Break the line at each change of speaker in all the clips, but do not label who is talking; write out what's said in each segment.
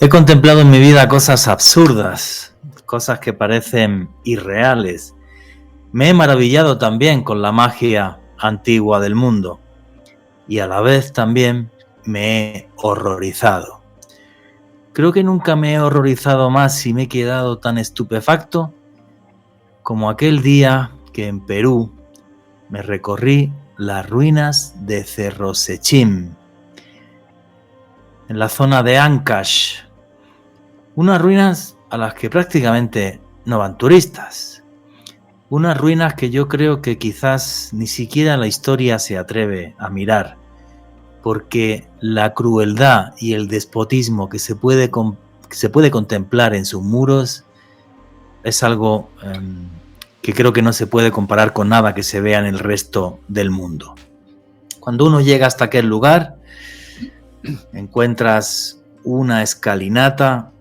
He contemplado en mi vida cosas absurdas, cosas que parecen irreales. Me he maravillado también con la magia antigua del mundo y a la vez también me he horrorizado. Creo que nunca me he horrorizado más y me he quedado tan estupefacto como aquel día que en Perú me recorrí las ruinas de Cerro Sechín, en la zona de Ancash, unas ruinas a las que prácticamente no van turistas, unas ruinas que yo creo que quizás ni siquiera la historia se atreve a mirar, porque la crueldad y el despotismo que se puede contemplar en sus muros es algo que creo que no se puede comparar con nada que se vea en el resto del mundo. Cuando uno llega hasta aquel lugar, encuentras una escalinata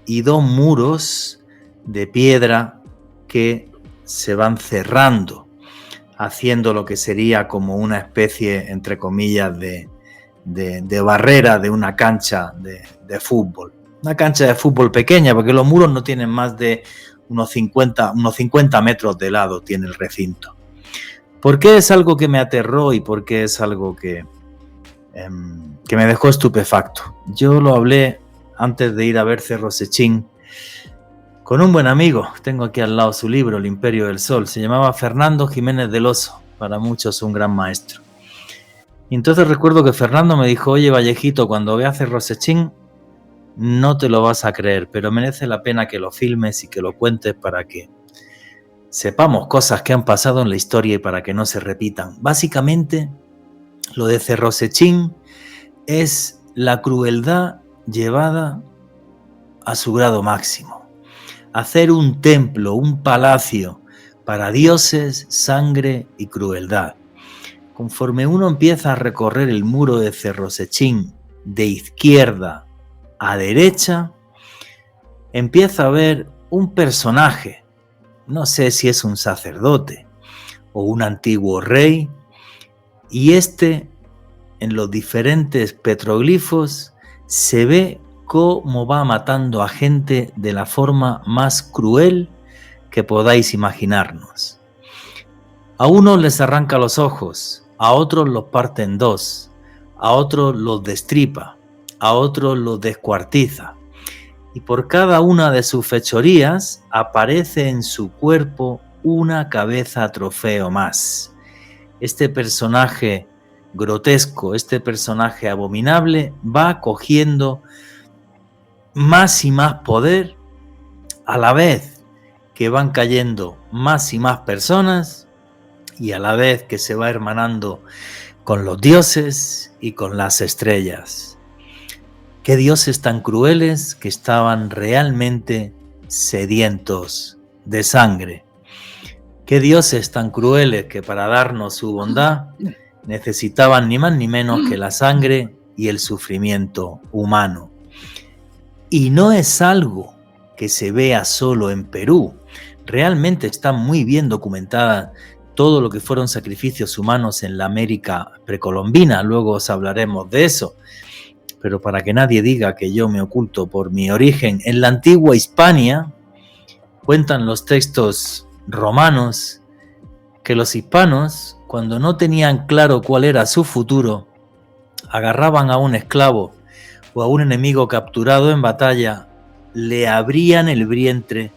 y dos muros de piedra que se van cerrando, haciendo lo que sería como una especie, entre comillas, de barrera de una cancha de fútbol. Una cancha de fútbol pequeña, porque los muros no tienen más de unos 50 metros de lado, tiene el recinto. ¿Por qué es algo que me aterró y por qué es algo que me dejó estupefacto? Yo lo hablé antes de ir a ver Cerro Sechín con un buen amigo. Tengo aquí al lado su libro, El Imperio del Sol. Se llamaba Fernando Jiménez del Oso, para muchos un gran maestro. Y entonces recuerdo que Fernando me dijo: oye, Vallejito, cuando veas Cerro Sechín no te lo vas a creer, pero merece la pena que lo filmes y que lo cuentes para que sepamos cosas que han pasado en la historia y para que no se repitan. Básicamente, lo de Cerro Sechín es la crueldad llevada a su grado máximo. Hacer un templo, un palacio para dioses, sangre y crueldad. Conforme uno empieza a recorrer el muro de Cerro Sechín de izquierda a derecha, empieza a ver un personaje, no sé si es un sacerdote o un antiguo rey, y en los diferentes petroglifos se ve cómo va matando a gente de la forma más cruel que podáis imaginarnos. A unos les arranca los ojos, a otros los parte en dos, a otros los destripa, a otros los descuartiza, y por cada una de sus fechorías aparece en su cuerpo una cabeza trofeo más. Este personaje grotesco, este personaje abominable, va cogiendo más y más poder a la vez que van cayendo más y más personas y a la vez que se va hermanando con los dioses y con las estrellas. Qué dioses tan crueles que estaban realmente sedientos de sangre. Qué dioses tan crueles que para darnos su bondad necesitaban ni más ni menos que la sangre y el sufrimiento humano. Y no es algo que se vea solo en Perú. Realmente está muy bien documentada todo lo que fueron sacrificios humanos en la América precolombina. Luego os hablaremos de eso. Pero para que nadie diga que yo me oculto por mi origen, en la antigua Hispania cuentan los textos romanos que los hispanos, cuando no tenían claro cuál era su futuro, agarraban a un esclavo o a un enemigo capturado en batalla, le abrían el vientre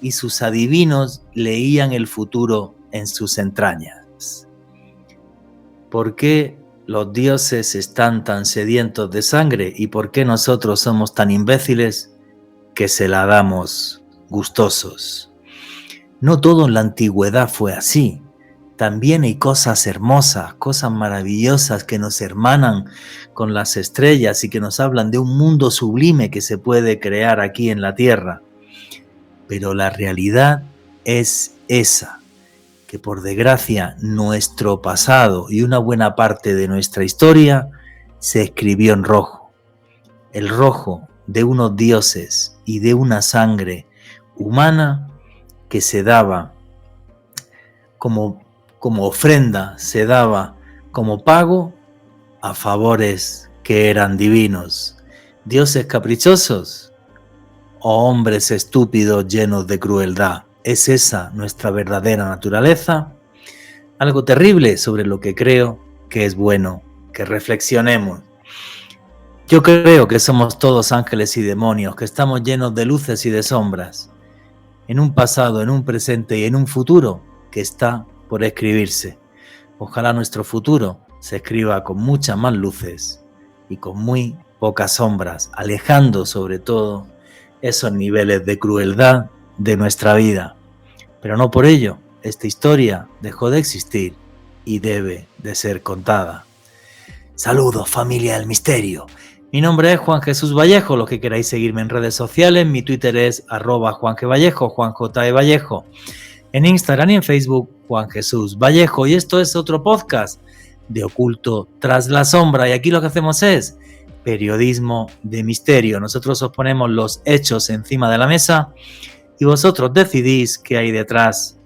y sus adivinos leían el futuro en sus entrañas. ¿Por qué los dioses están tan sedientos de sangre y por qué nosotros somos tan imbéciles que se la damos gustosos? No todo en la antigüedad fue así. También hay cosas hermosas, cosas maravillosas que nos hermanan con las estrellas y que nos hablan de un mundo sublime que se puede crear aquí en la tierra. Pero la realidad es esa, que por desgracia nuestro pasado y una buena parte de nuestra historia se escribió en rojo. El rojo de unos dioses y de una sangre humana que se daba como ofrenda, se daba como pago a favores que eran divinos. ¿Dioses caprichosos o hombres estúpidos llenos de crueldad? ¿Es esa nuestra verdadera naturaleza? Algo terrible sobre lo que creo que es bueno que reflexionemos. Yo creo que somos todos ángeles y demonios, que estamos llenos de luces y de sombras, en un pasado, en un presente y en un futuro que está por escribirse. Ojalá nuestro futuro se escriba con muchas más luces y con muy pocas sombras, alejando sobre todo esos niveles de crueldad de nuestra vida. Pero no por ello, esta historia dejó de existir y debe de ser contada. Saludos, familia del misterio. Mi nombre es Juan Jesús Vallejo. Los que queráis seguirme en redes sociales, mi Twitter es @JuanGVallejo, Juan J. E. Vallejo. En Instagram y en Facebook, Juan Jesús Vallejo. Y esto es otro podcast de Oculto tras la sombra. Y aquí lo que hacemos es periodismo de misterio. Nosotros os ponemos los hechos encima de la mesa y vosotros decidís qué hay detrás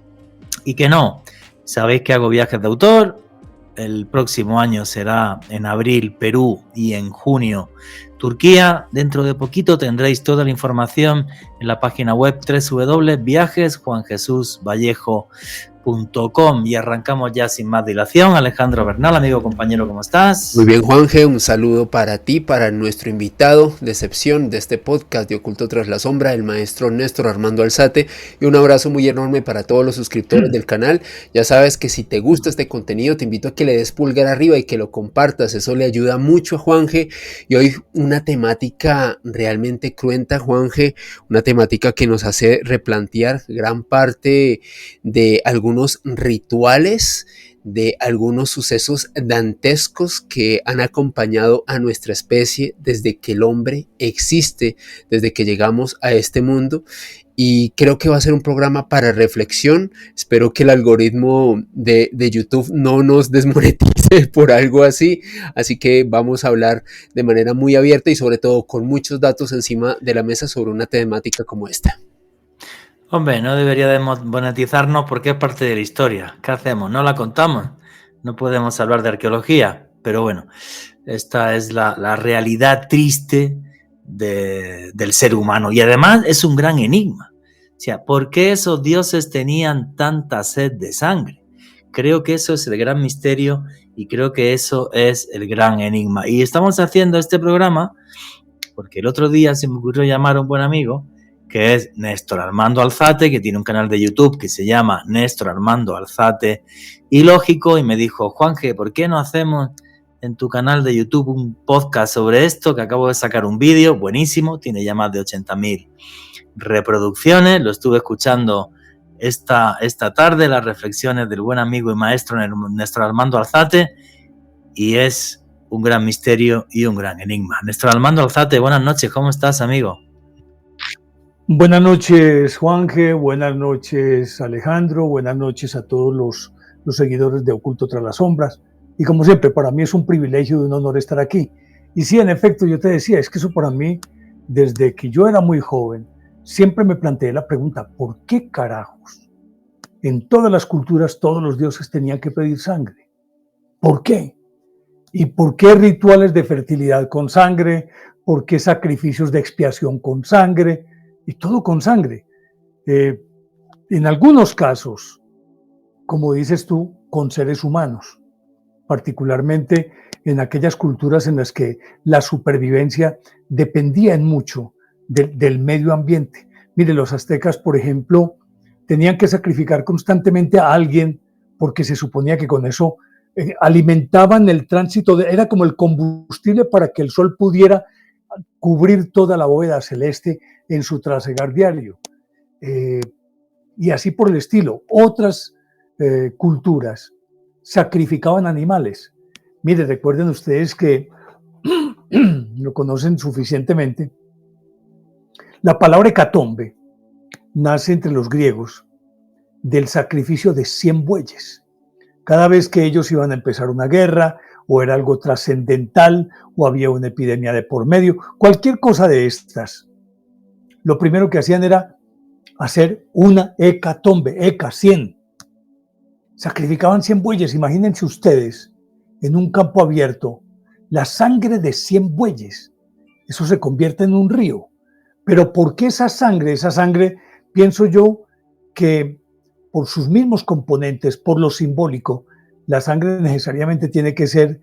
y qué no. Sabéis que hago viajes de autor. El próximo año será en abril Perú y en junio Turquía. Dentro de poquito tendréis toda la información en la página web www.viajesjuanjesusvallejo.com. Y arrancamos ya sin más dilación. Alejandro Bernal, amigo, compañero, ¿cómo estás?
Muy bien, Juanje, un saludo para ti, para nuestro invitado de excepción de este podcast de Oculto tras la sombra, el maestro Néstor Armando Alzate, y un abrazo muy enorme para todos los suscriptores del canal. Ya sabes que si te gusta este contenido, te invito a que le des pulgar arriba y que lo compartas, eso le ayuda mucho a Juanje. Y hoy una temática realmente cruenta, Juanje, una temática que nos hace replantear gran parte de algunos rituales, de algunos sucesos dantescos que han acompañado a nuestra especie desde que el hombre existe, desde que llegamos a este mundo. Y creo que va a ser un programa para reflexión. Espero que el algoritmo de YouTube no nos desmonetice por algo así. Así que vamos a hablar de manera muy abierta y sobre todo con muchos datos encima de la mesa sobre una temática como esta.
Hombre, no debería de monetizarnos porque es parte de la historia. ¿Qué hacemos? ¿No la contamos? No podemos hablar de arqueología, pero bueno, esta es la realidad triste del ser humano. Y además es un gran enigma. O sea, ¿por qué esos dioses tenían tanta sed de sangre? Creo que eso es el gran misterio y creo que eso es el gran enigma. Y estamos haciendo este programa porque el otro día se me ocurrió llamar a un buen amigo que es Néstor Armando Alzate, que tiene un canal de YouTube que se llama Néstor Armando Alzate y Lógico, y me dijo: Juanje, ¿por qué no hacemos en tu canal de YouTube un podcast sobre esto? Que acabo de sacar un vídeo buenísimo, tiene ya más de 80.000 reproducciones, lo estuve escuchando esta tarde, las reflexiones del buen amigo y maestro Néstor Armando Alzate, y es un gran misterio y un gran enigma. Néstor Armando Alzate, buenas noches, ¿cómo estás, amigo?
Buenas noches, Juanje, buenas noches, Alejandro, buenas noches a todos los seguidores de Oculto tras las sombras. Y como siempre, para mí es un privilegio y un honor estar aquí. Y sí, en efecto, yo te decía, es que eso para mí, desde que yo era muy joven, siempre me planteé la pregunta: ¿por qué carajos en todas las culturas todos los dioses tenían que pedir sangre? ¿Por qué? ¿Y por qué rituales de fertilidad con sangre? ¿Por qué sacrificios de expiación con sangre? Y todo con sangre. En algunos casos, como dices tú, con seres humanos, particularmente en aquellas culturas en las que la supervivencia dependía en mucho del medio ambiente. Mire, los aztecas, por ejemplo, tenían que sacrificar constantemente a alguien porque se suponía que con eso alimentaban el tránsito, era como el combustible para que el sol pudiera cubrir toda la bóveda celeste en su trasegar diario. Y así por el estilo. Otras culturas sacrificaban animales. Mire, recuerden ustedes que lo conocen suficientemente. La palabra hecatombe nace entre los griegos del sacrificio de 100 bueyes. Cada vez que ellos iban a empezar una guerra, o era algo trascendental, o había una epidemia de por medio, cualquier cosa de estas, lo primero que hacían era hacer una hecatombe, 100. Sacrificaban 100 bueyes. Imagínense ustedes, en un campo abierto, la sangre de 100 bueyes. eso se convierte en un río. Pero ¿por qué esa sangre? Esa sangre, pienso yo, que por sus mismos componentes, por lo simbólico, la sangre necesariamente tiene que ser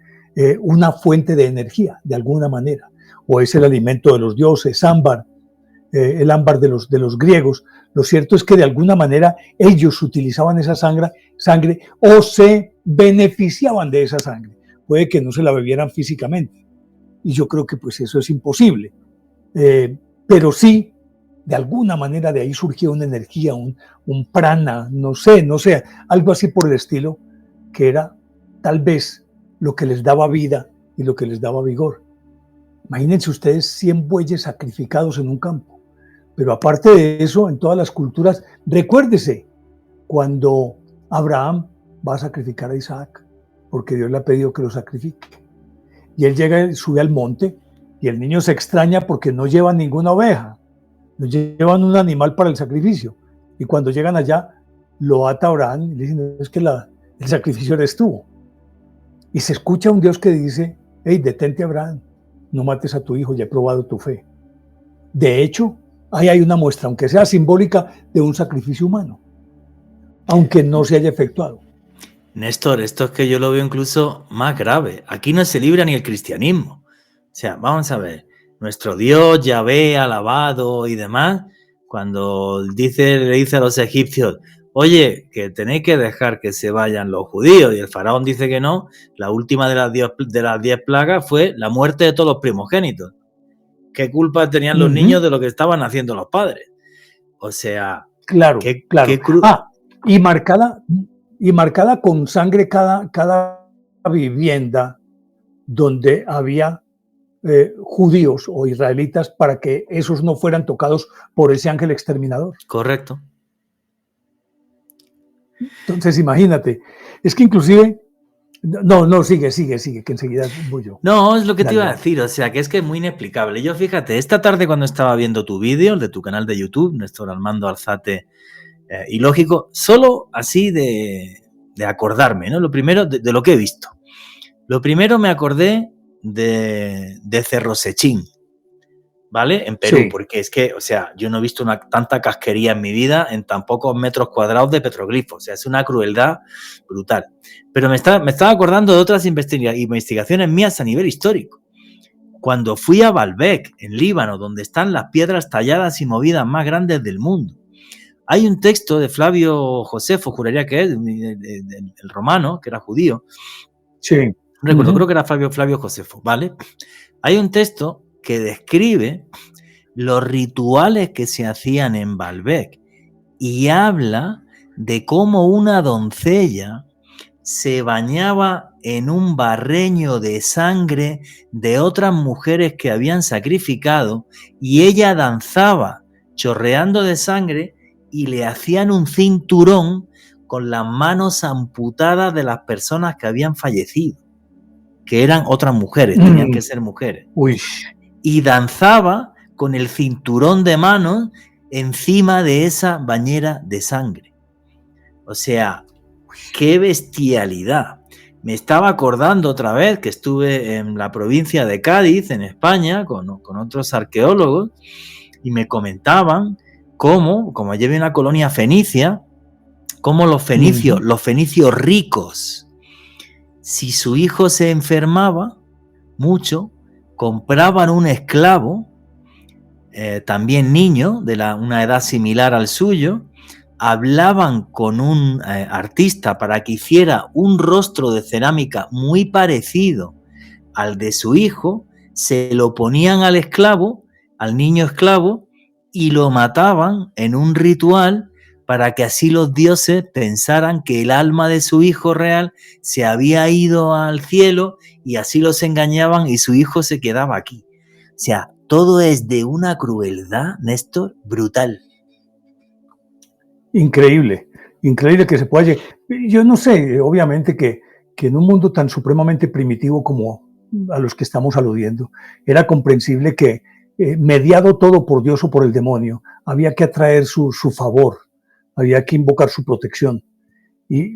una fuente de energía, de alguna manera. O es el alimento de los dioses, ámbar, el ámbar de los griegos. Lo cierto es que de alguna manera ellos utilizaban esa sangre o se beneficiaban de esa sangre. Puede que no se la bebieran físicamente. Y yo creo que pues eso es imposible. Pero sí, de alguna manera de ahí surgió una energía, un prana, no sé, algo así por el estilo, que era tal vez lo que les daba vida y lo que les daba vigor. Imagínense ustedes 100 bueyes sacrificados en un campo. Pero aparte de eso, en todas las culturas, recuérdese, cuando Abraham va a sacrificar a Isaac, porque Dios le ha pedido que lo sacrifique. Y él llega, sube al monte, y el niño se extraña porque no llevan ninguna oveja, no llevan un animal para el sacrificio. Y cuando llegan allá, lo ata Abraham y le dicen, es que el sacrificio eres tú. Y se escucha un Dios que dice, hey, detente Abraham, no mates a tu hijo, ya he probado tu fe. De hecho, ahí hay una muestra, aunque sea simbólica, de un sacrificio humano, aunque no se haya efectuado.
Néstor, esto es que yo lo veo incluso más grave. Aquí no se libra ni el cristianismo. O sea, vamos a ver, nuestro Dios, Yahvé, alabado y demás, cuando le dice a los egipcios, oye, que tenéis que dejar que se vayan los judíos, y el faraón dice que no, la última de las 10 plagas fue la muerte de todos los primogénitos. ¿Qué culpa tenían los niños de lo que estaban haciendo los padres? O sea,
claro. Y marcada con sangre cada vivienda donde había judíos o israelitas, para que esos no fueran tocados por ese ángel exterminador.
Correcto.
Entonces, imagínate, es que inclusive, no, sigue, que enseguida voy yo.
No, es lo que te iba a decir, o sea, que es muy inexplicable. Yo, fíjate, esta tarde cuando estaba viendo tu vídeo, el de tu canal de YouTube, Néstor Armando Alzate, y lógico, solo así de acordarme, ¿no? Lo primero, de lo que he visto. Lo primero me acordé de Cerro Sechín, ¿vale? En Perú, sí. Porque es que, o sea, yo no he visto tanta casquería en mi vida en tan pocos metros cuadrados de petroglifos. O sea, es una crueldad brutal. Pero me estaba acordando de otras investigaciones mías a nivel histórico. Cuando fui a Baalbek, en Líbano, donde están las piedras talladas y movidas más grandes del mundo, hay un texto de Flavio Josefo, juraría que es, el romano, que era judío.
Sí.
Recuerdo, creo que era Flavio Josefo, ¿vale? Hay un texto que describe los rituales que se hacían en Baalbek y habla de cómo una doncella se bañaba en un barreño de sangre de otras mujeres que habían sacrificado, y ella danzaba chorreando de sangre y le hacían un cinturón con las manos amputadas de las personas que habían fallecido, que eran otras mujeres, tenían que ser mujeres.
Uy.
Y danzaba con el cinturón de manos encima de esa bañera de sangre. O sea, ¡qué bestialidad! Me estaba acordando otra vez que estuve en la provincia de Cádiz, en España, con otros arqueólogos, y me comentaban cómo, como allí había una colonia fenicia, cómo los fenicios ricos, si su hijo se enfermaba mucho, compraban un esclavo, también niño, de una edad similar al suyo, hablaban con un artista para que hiciera un rostro de cerámica muy parecido al de su hijo, se lo ponían al esclavo, al niño esclavo, y lo mataban en un ritual para que así los dioses pensaran que el alma de su hijo real se había ido al cielo, y así los engañaban y su hijo se quedaba aquí. O sea, todo es de una crueldad, Néstor, brutal.
Increíble que se pueda llegar. Yo no sé, obviamente que en un mundo tan supremamente primitivo como a los que estamos aludiendo, era comprensible que, mediado todo por Dios o por el demonio, había que atraer su favor, había que invocar su protección.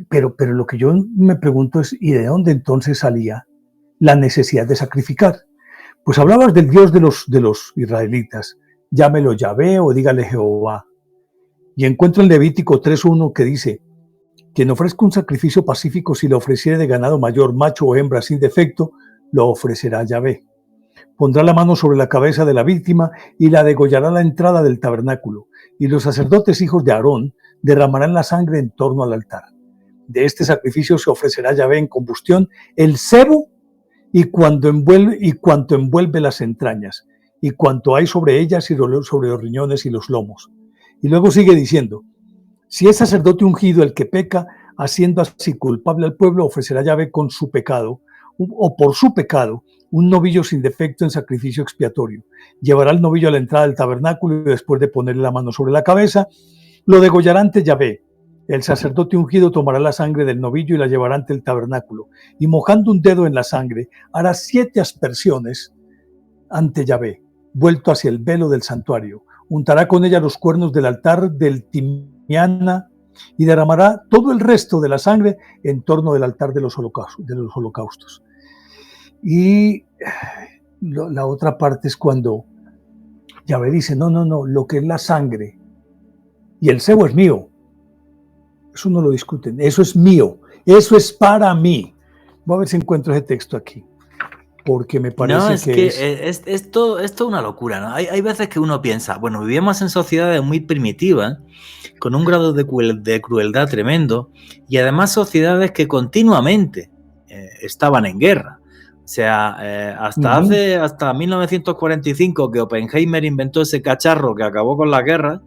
Pero lo que yo me pregunto es, ¿y de dónde entonces salía la necesidad de sacrificar? Pues hablabas del Dios de los israelitas, llámelo Yahvé o dígale Jehová. Y encuentro en Levítico 3:1 que dice, quien ofrezca un sacrificio pacífico si lo ofreciere de ganado mayor, macho o hembra sin defecto, lo ofrecerá a Yahvé. Pondrá la mano sobre la cabeza de la víctima y la degollará a la entrada del tabernáculo. Y los sacerdotes hijos de Aarón derramarán la sangre en torno al altar. De este sacrificio se ofrecerá a Yahvé en combustión el sebo y cuanto envuelve las entrañas, y cuanto hay sobre ellas y sobre los riñones y los lomos. Y luego sigue diciendo, si es sacerdote ungido el que peca, haciendo así culpable al pueblo, ofrecerá a Yahvé con su pecado, o por su pecado, un novillo sin defecto en sacrificio expiatorio. Llevará el novillo a la entrada del tabernáculo y después de ponerle la mano sobre la cabeza, lo degollará ante Yahvé. El sacerdote ungido tomará la sangre del novillo y la llevará ante el tabernáculo, y mojando un dedo en la sangre, hará 7 aspersiones ante Yahvé, vuelto hacia el velo del santuario. Untará con ella los cuernos del altar del timiana y derramará todo el resto de la sangre en torno del altar de los holocaustos. Y la otra parte es cuando Yahvé dice, no, lo que es la sangre y el sebo es mío. Eso no lo discuten, eso es mío, eso es para mí. Voy a ver si encuentro ese texto aquí, porque me parece
es todo una locura, ¿no? Hay veces que uno piensa, bueno, vivíamos en sociedades muy primitivas, con un grado de crueldad tremendo, y además sociedades que continuamente estaban en guerra. O sea, hasta 1945, que Oppenheimer inventó ese cacharro que acabó con la guerra,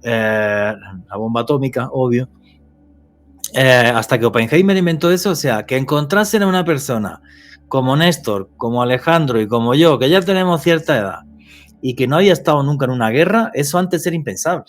la bomba atómica, obvio. Hasta que Oppenheimer inventó eso, o sea, que encontrasen a una persona como Néstor, como Alejandro y como yo, que ya tenemos cierta edad y que no había estado nunca en una guerra, eso antes era impensable.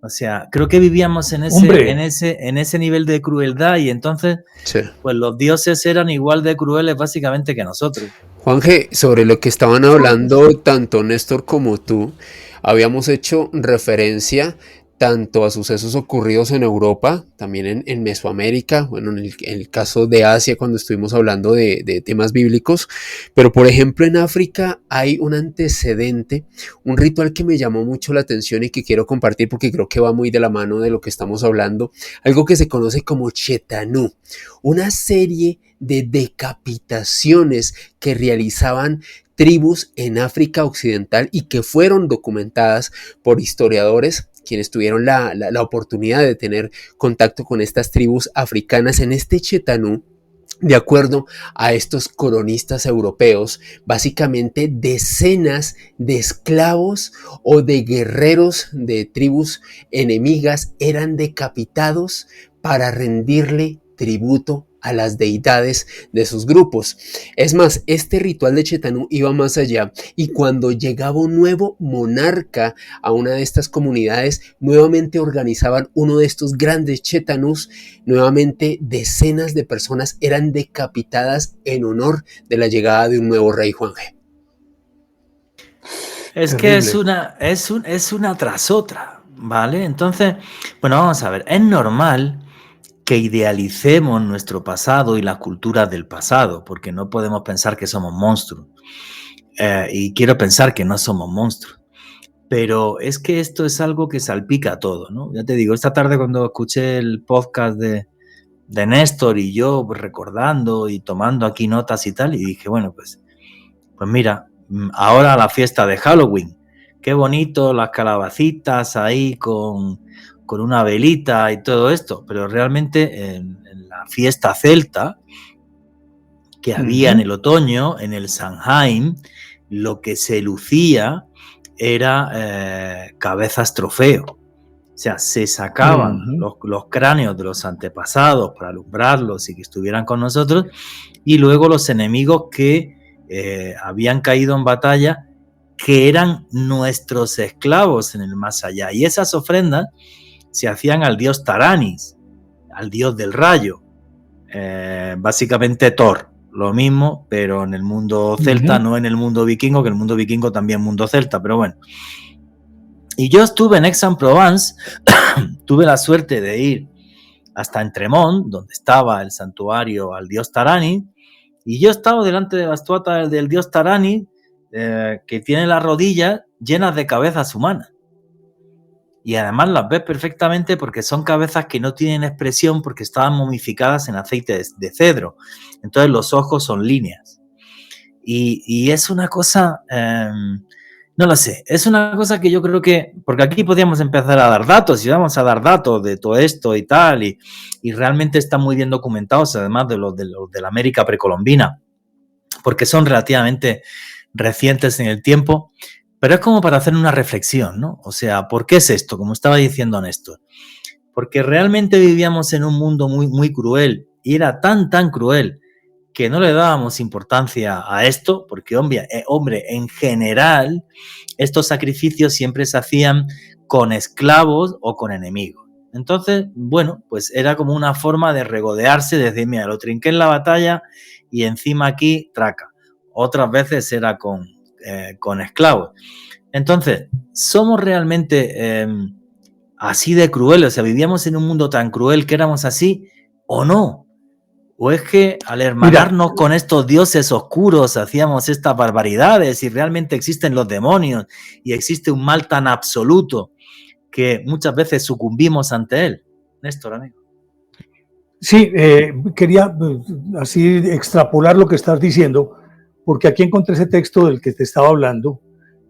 O sea, creo que vivíamos en ese nivel de crueldad y entonces, sí, pues los dioses eran igual de crueles básicamente que nosotros.
Juanje, sobre lo que estaban hablando tanto Néstor como tú, habíamos hecho referencia tanto a sucesos ocurridos en Europa, también en Mesoamérica, bueno, en el caso de Asia cuando estuvimos hablando de temas bíblicos, pero por ejemplo en África hay un antecedente, un ritual que me llamó mucho la atención y que quiero compartir porque creo que va muy de la mano de lo que estamos hablando, algo que se conoce como Chetanú, una serie de decapitaciones que realizaban tribus en África Occidental y que fueron documentadas por historiadores quienes tuvieron la oportunidad de tener contacto con estas tribus africanas. En este Chetanú, de acuerdo a estos cronistas europeos, básicamente decenas de esclavos o de guerreros de tribus enemigas eran decapitados para rendirle tributo a las deidades de sus grupos. Es más, este ritual de Chetanú iba más allá y cuando llegaba un nuevo monarca a una de estas comunidades, nuevamente organizaban uno de estos grandes Chetanús, nuevamente decenas de personas eran decapitadas en honor de la llegada de un nuevo rey, Juanje.
Es que es una tras otra, ¿vale? Entonces, bueno, vamos a ver, es normal que idealicemos nuestro pasado y las culturas del pasado, porque no podemos pensar que somos monstruos. Y quiero pensar que no somos monstruos. Pero es que esto es algo que salpica a todo, ¿no? Ya te digo, esta tarde cuando escuché el podcast de Néstor y yo pues, recordando y tomando aquí notas y tal, y dije, bueno, pues mira, ahora la fiesta de Halloween, qué bonito, las calabacitas ahí con una velita y todo esto, pero realmente en la fiesta celta que había en el otoño, en el Samhain, lo que se lucía era cabezas trofeo. O sea, se sacaban los cráneos de los antepasados para alumbrarlos y que estuvieran con nosotros, y luego los enemigos que habían caído en batalla, que eran nuestros esclavos en el más allá. Y esas ofrendas se hacían al dios Taranis, al dios del rayo, básicamente Thor, lo mismo, pero en el mundo celta, no en el mundo vikingo, que el mundo vikingo también es mundo celta, pero bueno. Y yo estuve en Aix-en-Provence, tuve la suerte de ir hasta Entremont, donde estaba el santuario al dios Taranis, y yo estaba delante de la estatua del dios Taranis, que tiene las rodillas llenas de cabezas humanas. Y además las ves perfectamente porque son cabezas que no tienen expresión porque estaban momificadas en aceite de cedro. Entonces los ojos son líneas. Y es una cosa, no lo sé, es una cosa que yo creo que, porque aquí podríamos empezar a dar datos y vamos a dar datos de todo esto y tal, y realmente están muy bien documentados, además de los de la América precolombina, porque son relativamente recientes en el tiempo. Pero es como para hacer una reflexión, ¿no? O sea, ¿por qué es esto? Como estaba diciendo Néstor. Porque realmente vivíamos en un mundo muy, muy cruel y era tan, tan cruel que no le dábamos importancia a esto, porque, hombre, en general, estos sacrificios siempre se hacían con esclavos o con enemigos. Entonces, bueno, pues era como una forma de regodearse, de decir, mira, lo trinqué en la batalla y encima aquí traca. Otras veces era con esclavos. Entonces, ¿somos realmente así de crueles? O sea, ¿vivíamos en un mundo tan cruel que éramos así o no? ¿O es que al hermanarnos con estos dioses oscuros hacíamos estas barbaridades y realmente existen los demonios y existe un mal tan absoluto que muchas veces sucumbimos ante él? Néstor, amigo.
Sí, quería así extrapolar lo que estás diciendo, porque aquí encontré ese texto del que te estaba hablando,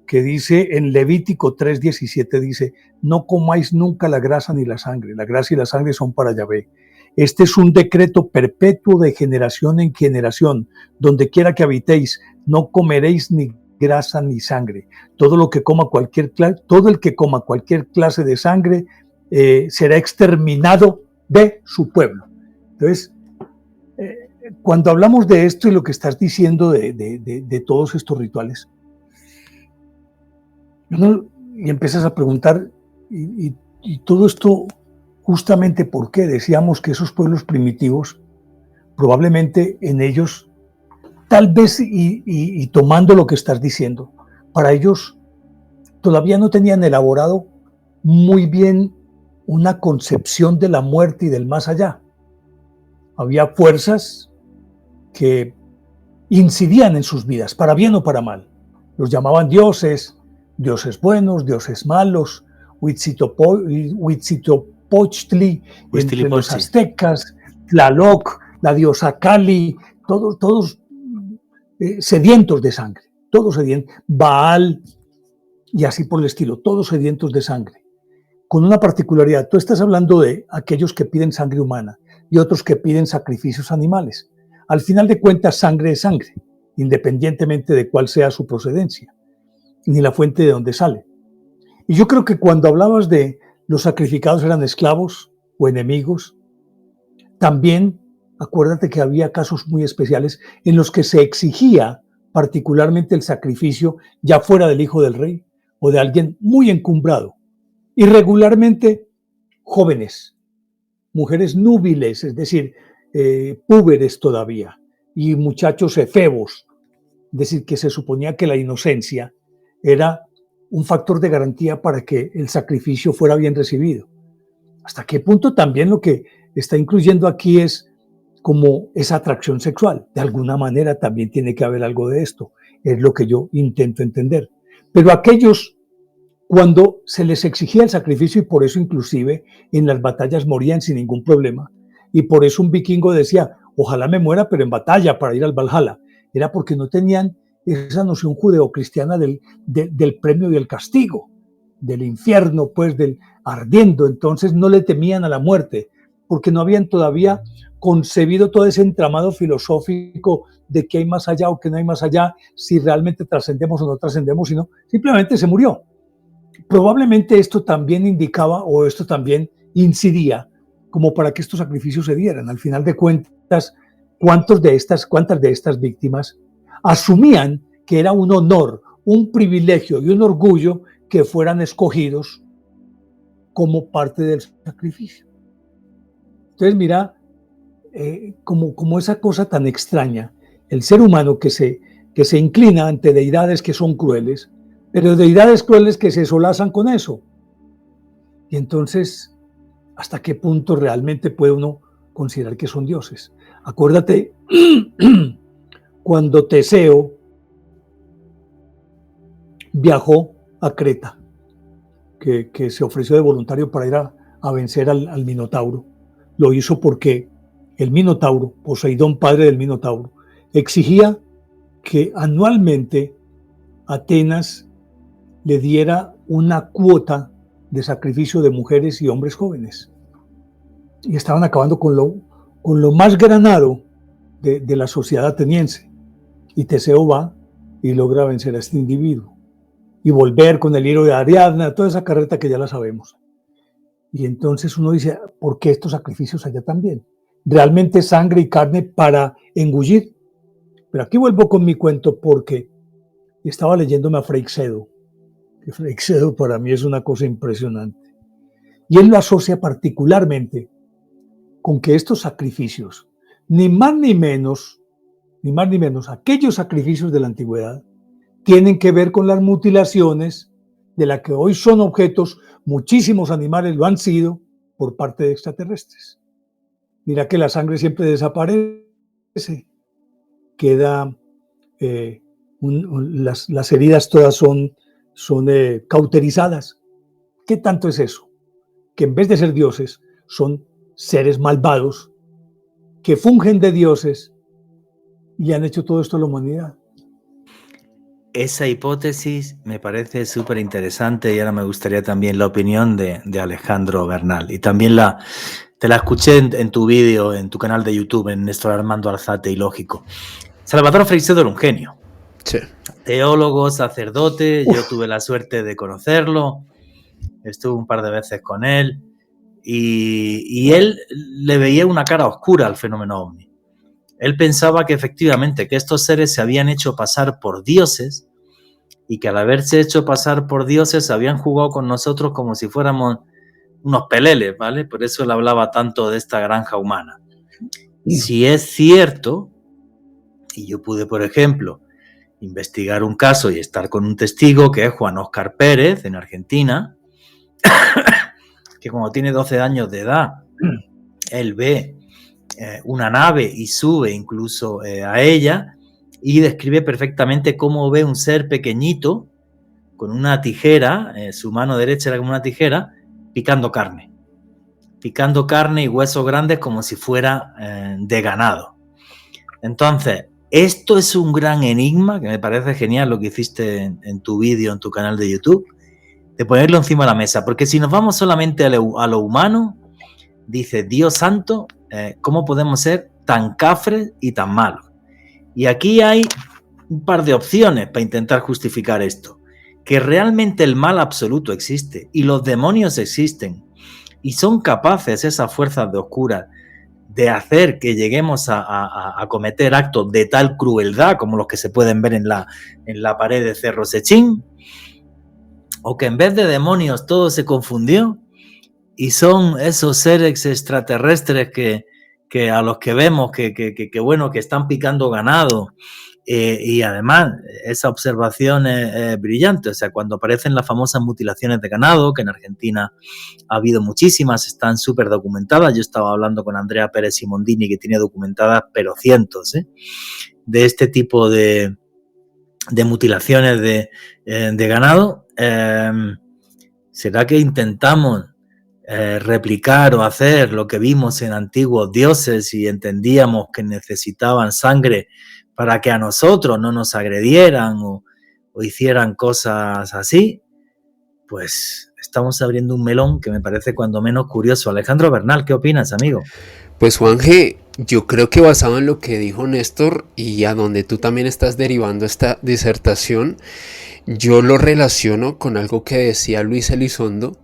que dice en Levítico 3:17, dice, no comáis nunca la grasa ni la sangre, la grasa y la sangre son para Yahvé. Este es un decreto perpetuo de generación en generación, donde quiera que habitéis, no comeréis ni grasa ni sangre. Todo el que coma cualquier clase de sangre será exterminado de su pueblo. Entonces, cuando hablamos de esto y lo que estás diciendo de todos estos rituales, y empiezas a preguntar, y todo esto, justamente ¿por qué? Decíamos que esos pueblos primitivos, probablemente en ellos, tal vez, y tomando lo que estás diciendo, para ellos todavía no tenían elaborado muy bien una concepción de la muerte y del más allá. Había fuerzas que incidían en sus vidas, para bien o para mal. Los llamaban dioses, dioses buenos, dioses malos, Huitzilopochtli entre los aztecas, Tlaloc, la diosa Kali, todos sedientos de sangre, todos sedientos, Baal y así por el estilo, todos sedientos de sangre. Con una particularidad, tú estás hablando de aquellos que piden sangre humana y otros que piden sacrificios animales. Al final de cuentas, sangre es sangre, independientemente de cuál sea su procedencia, ni la fuente de donde sale. Y yo creo que cuando hablabas de los sacrificados eran esclavos o enemigos, también acuérdate que había casos muy especiales en los que se exigía particularmente el sacrificio ya fuera del hijo del rey o de alguien muy encumbrado. Y regularmente jóvenes, mujeres núbiles, es decir, púberes todavía, y muchachos efebos, es decir, que se suponía que la inocencia era un factor de garantía para que el sacrificio fuera bien recibido. ¿Hasta qué punto también lo que está incluyendo aquí es como esa atracción sexual? De alguna manera también tiene que haber algo de esto, es lo que yo intento entender. Pero aquellos, cuando se les exigía el sacrificio, y por eso inclusive en las batallas morían sin ningún problema, y por eso un vikingo decía, ojalá me muera, pero en batalla para ir al Valhalla, era porque no tenían esa noción judeocristiana del premio y el castigo, del infierno, pues del ardiendo. Entonces no le temían a la muerte, porque no habían todavía concebido todo ese entramado filosófico de que hay más allá o que no hay más allá, si realmente trascendemos o no trascendemos, sino simplemente se murió. Probablemente esto también indicaba, o esto también incidía, como para que estos sacrificios se dieran. Al final de cuentas, ¿cuántas de estas víctimas asumían que era un honor, un privilegio y un orgullo que fueran escogidos como parte del sacrificio? Entonces, mira, como esa cosa tan extraña, el ser humano que se inclina ante deidades que son crueles, pero deidades crueles que se solazan con eso. Y entonces, ¿hasta qué punto realmente puede uno considerar que son dioses? Acuérdate cuando Teseo viajó a Creta, que se ofreció de voluntario para ir a vencer al Minotauro. Lo hizo porque el Minotauro, Poseidón, padre del Minotauro, exigía que anualmente Atenas le diera una cuota de sacrificio de mujeres y hombres jóvenes. Y estaban acabando con lo más granado de la sociedad ateniense. Y Teseo va y logra vencer a este individuo y volver con el hilo de Ariadna, toda esa carreta que ya la sabemos. Y entonces uno dice, ¿por qué estos sacrificios allá también? ¿Realmente sangre y carne para engullir? Pero aquí vuelvo con mi cuento porque estaba leyéndome a Freixedo, que Freixedo para mí es una cosa impresionante. Y él lo asocia particularmente con que estos sacrificios, ni más ni menos, aquellos sacrificios de la antigüedad, tienen que ver con las mutilaciones de las que hoy son objetos, muchísimos animales lo han sido por parte de extraterrestres. Mira que la sangre siempre desaparece, queda, las heridas todas son cauterizadas. ¿Qué tanto es eso? Que en vez de ser dioses, son seres malvados que fungen de dioses y han hecho todo esto a la humanidad.
Esa hipótesis me parece súper interesante y ahora me gustaría también la opinión de Alejandro Bernal. Y también te la escuché en tu vídeo, en tu canal de YouTube, en Néstor Armando Alzate y Lógico. Salvatore Freixedo era un genio.
Sí.
Teólogo, sacerdote, yo tuve la suerte de conocerlo, estuve un par de veces con él y él le veía una cara oscura al fenómeno ovni. Él pensaba que efectivamente que estos seres se habían hecho pasar por dioses y que al haberse hecho pasar por dioses habían jugado con nosotros como si fuéramos unos peleles, ¿vale? Por eso él hablaba tanto de esta granja humana. Si es cierto, y yo pude, por ejemplo, investigar un caso y estar con un testigo que es Juan Óscar Pérez, en Argentina, que cuando tiene 12 años de edad, él ve una nave y sube incluso a ella y describe perfectamente cómo ve un ser pequeñito con una tijera, su mano derecha era como una tijera, picando carne y huesos grandes como si fuera de ganado. Entonces, esto es un gran enigma que me parece genial lo que hiciste en tu vídeo, en tu canal de YouTube, de ponerlo encima de la mesa, porque si nos vamos solamente a lo humano, dice Dios santo, ¿cómo podemos ser tan cafres y tan malos? Y aquí hay un par de opciones para intentar justificar esto. Que realmente el mal absoluto existe y los demonios existen y son capaces esas fuerzas de oscuras de hacer que lleguemos a cometer actos de tal crueldad como los que se pueden ver en la pared de Cerro Sechín, o que en vez de demonios todo se confundió y son esos seres extraterrestres que a los que vemos que bueno, que están picando ganado. Y además, esa observación es brillante. O sea, cuando aparecen las famosas mutilaciones de ganado, que en Argentina ha habido muchísimas, están súper documentadas. Yo estaba hablando con Andrea Pérez Simondini, que tiene documentadas, pero cientos, de este tipo de mutilaciones de ganado. ¿Será que intentamos replicar o hacer lo que vimos en antiguos dioses y entendíamos que necesitaban sangre para que a nosotros no nos agredieran o hicieran cosas así? Pues estamos abriendo un melón que me parece cuando menos curioso. Alejandro Bernal, ¿qué opinas, amigo?
Pues Juanje, yo creo que basado en lo que dijo Néstor y a donde tú también estás derivando esta disertación, yo lo relaciono con algo que decía Luis Elizondo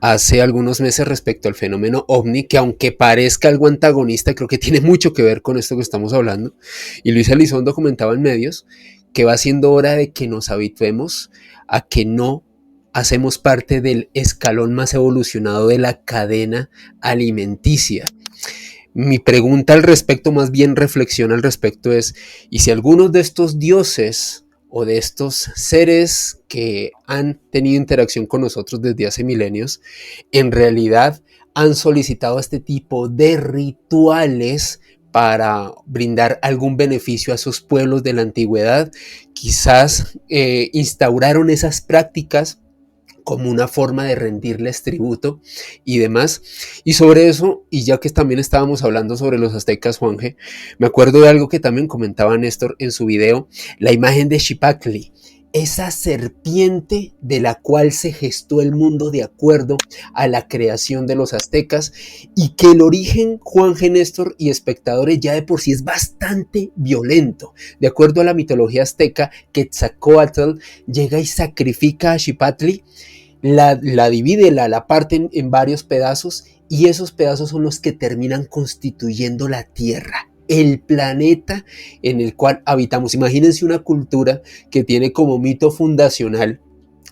hace algunos meses respecto al fenómeno ovni, que aunque parezca algo antagonista, creo que tiene mucho que ver con esto que estamos hablando. Y Luis Elizondo comentaba en medios que va siendo hora de que nos habituemos a que no hacemos parte del escalón más evolucionado de la cadena alimenticia. Mi pregunta al respecto, más bien reflexión al respecto es, ¿y si algunos de estos dioses o de estos seres que han tenido interacción con nosotros desde hace milenios, en realidad han solicitado este tipo de rituales para brindar algún beneficio a esos pueblos de la antigüedad. Quizás instauraron esas prácticas como una forma de rendirles tributo y demás. Y sobre eso, y ya que también estábamos hablando sobre los aztecas, Juanje, me acuerdo de algo que también comentaba Néstor en su video, la imagen de Xipactli, esa serpiente de la cual se gestó el mundo de acuerdo a la creación de los aztecas, y que el origen, Juanje, Néstor y espectadores, ya de por sí es bastante violento. De acuerdo a la mitología azteca, Quetzalcóatl llega y sacrifica a Xipactli, la divide, la parte en varios pedazos, y esos pedazos son los que terminan constituyendo la Tierra, el planeta en el cual habitamos. Imagínense una cultura que tiene como mito fundacional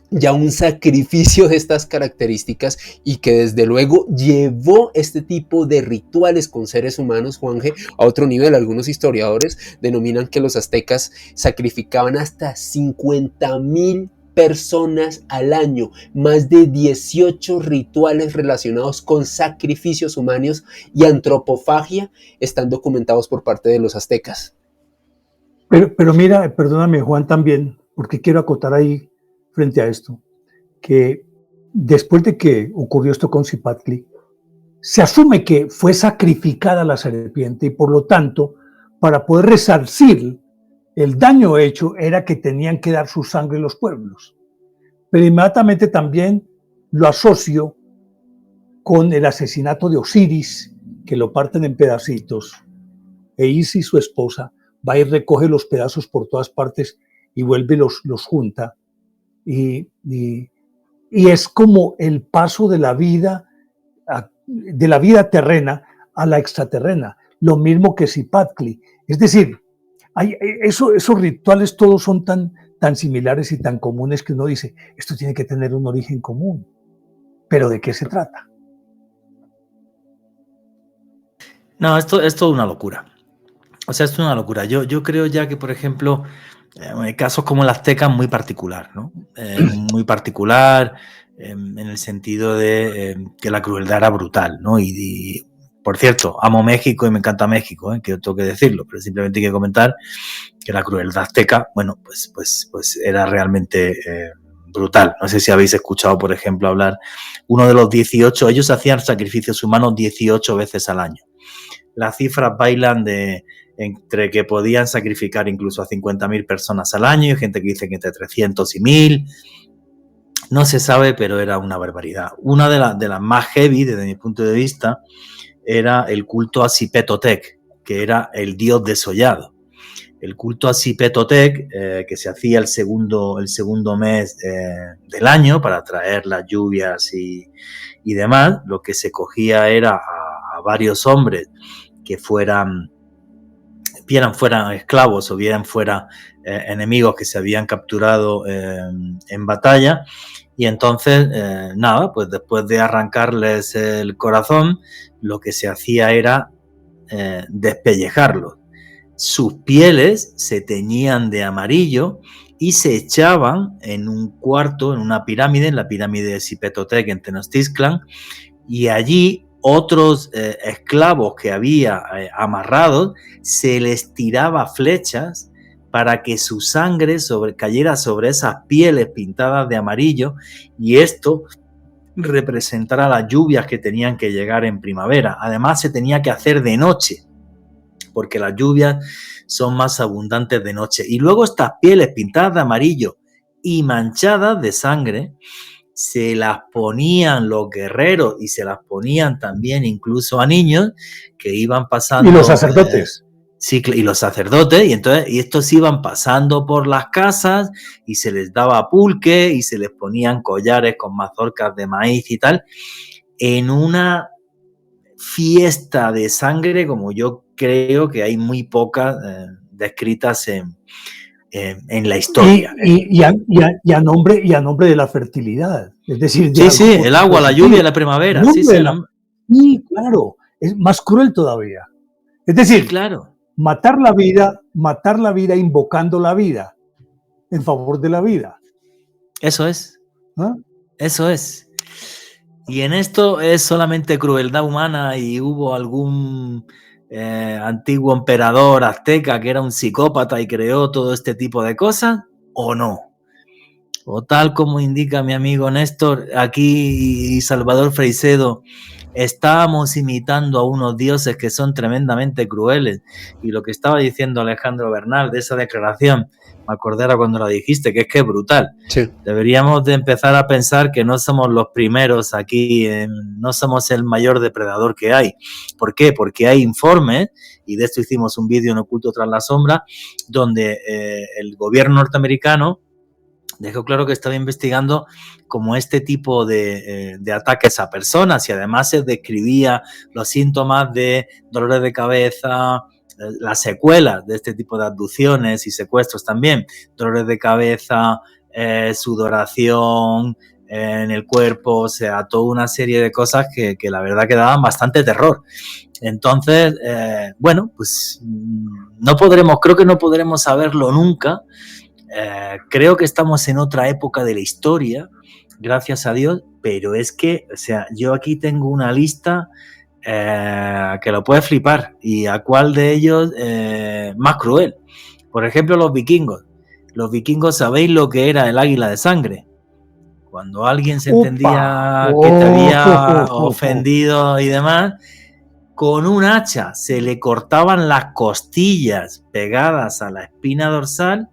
ya un sacrificio de estas características y que desde luego llevó este tipo de rituales con seres humanos, Juanje, a otro nivel. Algunos historiadores denominan que los aztecas sacrificaban hasta 50,000 personas al año, más de 18 rituales relacionados con sacrificios humanos y antropofagia están documentados por parte de los aztecas.
Pero mira, perdóname Juan también, porque quiero acotar ahí frente a esto, que después de que ocurrió esto con Xipactli, se asume que fue sacrificada la serpiente y por lo tanto, para poder resarcir el daño hecho, era que tenían que dar su sangre los pueblos. Pero inmediatamente también lo asocio con el asesinato de Osiris, que lo parten en pedacitos, e Isis, su esposa, va y recoge los pedazos por todas partes y vuelve y los junta. Y es como el paso de la vida terrena a la extraterrena, lo mismo que Xipactli. Es decir, esos rituales todos son tan similares y tan comunes que uno dice, esto tiene que tener un origen común. ¿Pero de qué se trata?
No, esto es una locura. O sea, esto es una locura. Yo creo ya que, por ejemplo, casos como el azteca muy particular, ¿no? Muy particular en el sentido de que la crueldad era brutal, ¿no? Y por cierto, amo México y me encanta México, que tengo que decirlo, pero simplemente hay que comentar que la crueldad azteca, bueno, pues era realmente brutal. No sé si habéis escuchado, por ejemplo, hablar, uno de los 18, ellos hacían sacrificios humanos 18 veces al año. Las cifras bailan entre que podían sacrificar incluso a 50,000 personas al año y gente que dice que entre 300 y 1,000. No se sabe, pero era una barbaridad. Una de las más heavy, desde mi punto de vista, era el culto a Xipetotec, que era el dios desollado. El culto a Xipetotec, que se hacía el segundo mes del año para traer las lluvias y demás, lo que se cogía era a varios hombres que bien fueran esclavos o bien fueran enemigos que se habían capturado en batalla, y entonces pues después de arrancarles el corazón, lo que se hacía era despellejarlos. Sus pieles se teñían de amarillo y se echaban en un cuarto, en una pirámide, en la pirámide de Xipetotec en Tenochtitlan, y allí otros esclavos que había amarrados, se les tiraba flechas para que su sangre cayera sobre esas pieles pintadas de amarillo, y esto representara las lluvias que tenían que llegar en primavera. Además, se tenía que hacer de noche, porque las lluvias son más abundantes de noche. Y luego estas pieles pintadas de amarillo y manchadas de sangre se las ponían los guerreros y se las ponían también incluso a niños que iban pasando.
Y los sacerdotes.
Sí, y los sacerdotes, y estos iban pasando por las casas y se les daba pulque y se les ponían collares con mazorcas de maíz y tal, en una fiesta de sangre como yo creo que hay muy pocas descritas en la historia.
Y a nombre de la fertilidad. Es decir,
sí, el agua, la lluvia, la primavera.
Sí, claro, es más cruel todavía. Es decir,
claro,
matar la vida invocando la vida en favor de la vida.
Eso es.
¿Ah?
Eso es. Y en esto es solamente crueldad humana y hubo algún antiguo emperador azteca que era un psicópata y creó todo este tipo de cosas, o no. O tal como indica mi amigo Néstor, aquí y Salvador Freixedo, estábamos imitando a unos dioses que son tremendamente crueles. Y lo que estaba diciendo Alejandro Bernal de esa declaración, me acordé ahora cuando la dijiste, que es brutal.
Sí.
Deberíamos de empezar a pensar que no somos los primeros aquí, no somos el mayor depredador que hay. ¿Por qué? Porque hay informes, y de esto hicimos un vídeo en Oculto tras la sombra, donde el gobierno norteamericano dejó claro que estaba investigando como este tipo de ataques a personas, y además se describía los síntomas de dolores de cabeza, las secuelas de este tipo de abducciones y secuestros también, dolores de cabeza, sudoración en el cuerpo, o sea, toda una serie de cosas que la verdad que daban bastante terror. Entonces, bueno, pues creo que no podremos saberlo nunca. Creo que estamos en otra época de la historia, gracias a Dios, pero es que, o sea, yo aquí tengo una lista que lo puedes flipar, y a cuál de ellos más cruel. Por ejemplo, los vikingos. Los vikingos, ¿sabéis lo que era el águila de sangre? Cuando alguien se entendía que te había ofendido y demás, con un hacha se le cortaban las costillas pegadas a la espina dorsal,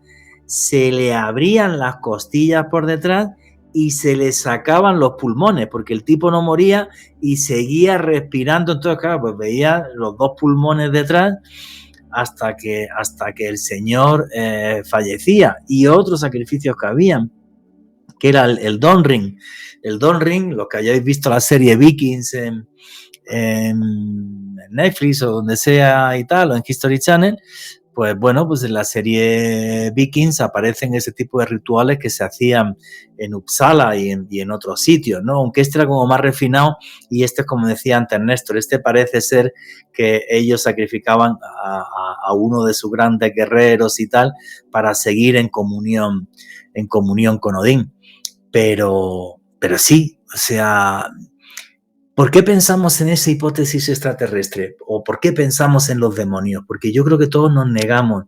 se le abrían las costillas por detrás y se le sacaban los pulmones, porque el tipo no moría y seguía respirando. Entonces, claro, pues veía los dos pulmones detrás hasta que el señor fallecía. Y otros sacrificios que habían, que era el Don Ring. El Don Ring, los que hayáis visto la serie Vikings en Netflix o donde sea y tal, o en History Channel, pues bueno, pues en la serie Vikings aparecen ese tipo de rituales que se hacían en Uppsala y en otros sitios, ¿no? Aunque este era como más refinado, y este, como decía antes Néstor, este parece ser que ellos sacrificaban a uno de sus grandes guerreros y tal para seguir en comunión con Odín. Pero sí, o sea, ¿por qué pensamos en esa hipótesis extraterrestre? ¿O por qué pensamos en los demonios? Porque yo creo que todos nos negamos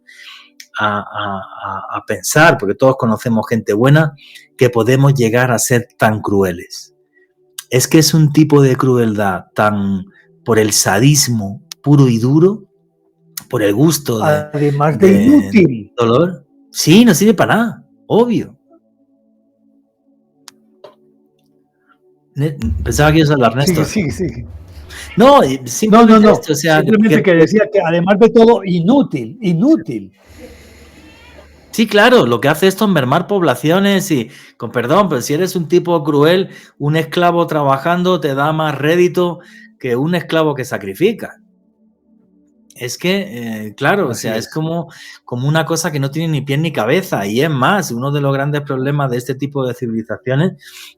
a pensar, porque todos conocemos gente buena, que podemos llegar a ser tan crueles. Es que es un tipo de crueldad tan por el sadismo puro y duro, por el gusto
además de inútil
dolor. Sí, no sirve para nada, obvio. Pensaba que ibas a hablar, Néstor.
Sí.
No, simplemente
no.
Esto, o sea,
simplemente que decía que además de todo, inútil.
Sí, claro, lo que hace esto es mermar poblaciones y, con perdón, pero si eres un tipo cruel, un esclavo trabajando te da más rédito que un esclavo que sacrifica. Es que, claro, o sea, es como una cosa que no tiene ni pie ni cabeza. Y es más, uno de los grandes problemas de este tipo de civilizaciones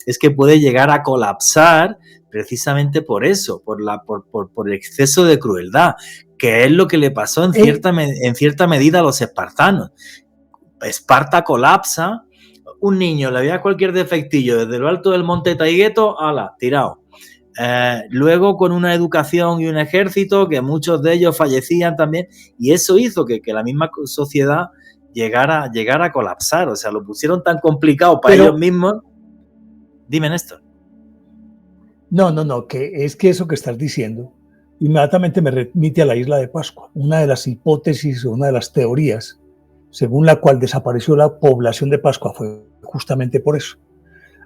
es que puede llegar a colapsar precisamente por eso, por el exceso de crueldad, que es lo que le pasó en cierta medida a los espartanos. Esparta colapsa, un niño le veía cualquier defectillo desde lo alto del monte Taygeto, ¡hala!, tirado. Luego con una educación y un ejército que muchos de ellos fallecían también, y eso hizo que la misma sociedad llegara a colapsar. O sea, lo pusieron tan complicado para ellos mismos. Dime, Néstor.
No, que es que eso que estás diciendo inmediatamente me remite a la isla de Pascua, una de las hipótesis o una de las teorías según la cual desapareció la población de Pascua fue justamente por eso.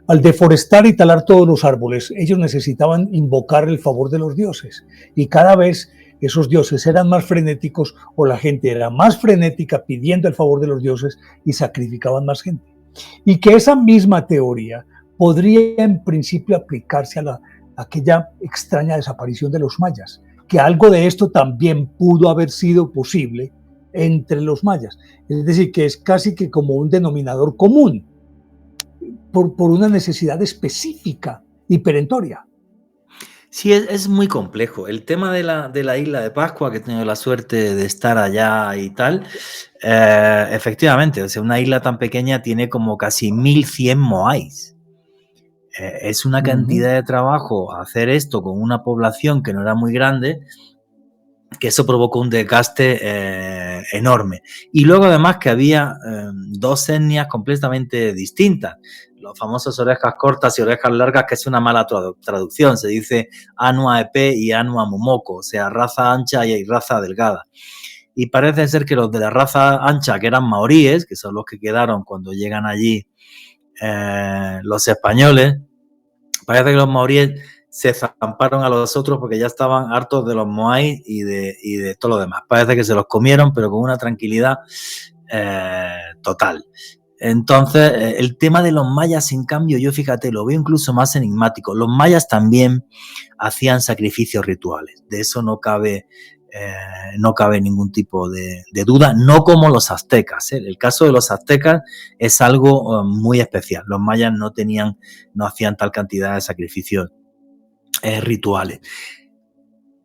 Al deforestar y talar todos los árboles, ellos necesitaban invocar el favor de los dioses, y cada vez esos dioses eran más frenéticos, o la gente era más frenética pidiendo el favor de los dioses y sacrificaban más gente. Y que esa misma teoría podría en principio aplicarse a aquella extraña desaparición de los mayas, que algo de esto también pudo haber sido posible entre los mayas. Es decir, que es casi que como un denominador común, por una necesidad específica y perentoria.
Sí, es muy complejo. El tema de la isla de Pascua, que he tenido la suerte de estar allá y tal, efectivamente, o sea, una isla tan pequeña tiene como casi 1100 moais. Es una cantidad de trabajo hacer esto con una población que no era muy grande, que eso provocó un desgaste enorme. Y luego además que había dos etnias completamente distintas. Los famosos orejas cortas y orejas largas, que es una mala traducción. Se dice Anua Epe y Anua Momoko, o sea, raza ancha y raza delgada. Y parece ser que los de la raza ancha, que eran maoríes, que son los que quedaron cuando llegan allí los españoles, parece que los maoríes se zamparon a los otros porque ya estaban hartos de los moais y de todo lo demás. Parece que se los comieron, pero con una tranquilidad total. Entonces, el tema de los mayas, en cambio, yo fíjate, lo veo incluso más enigmático. Los mayas también hacían sacrificios rituales. De eso no cabe ningún tipo de duda, no como los aztecas. El caso de los aztecas es algo muy especial. Los mayas no hacían tal cantidad de sacrificios rituales.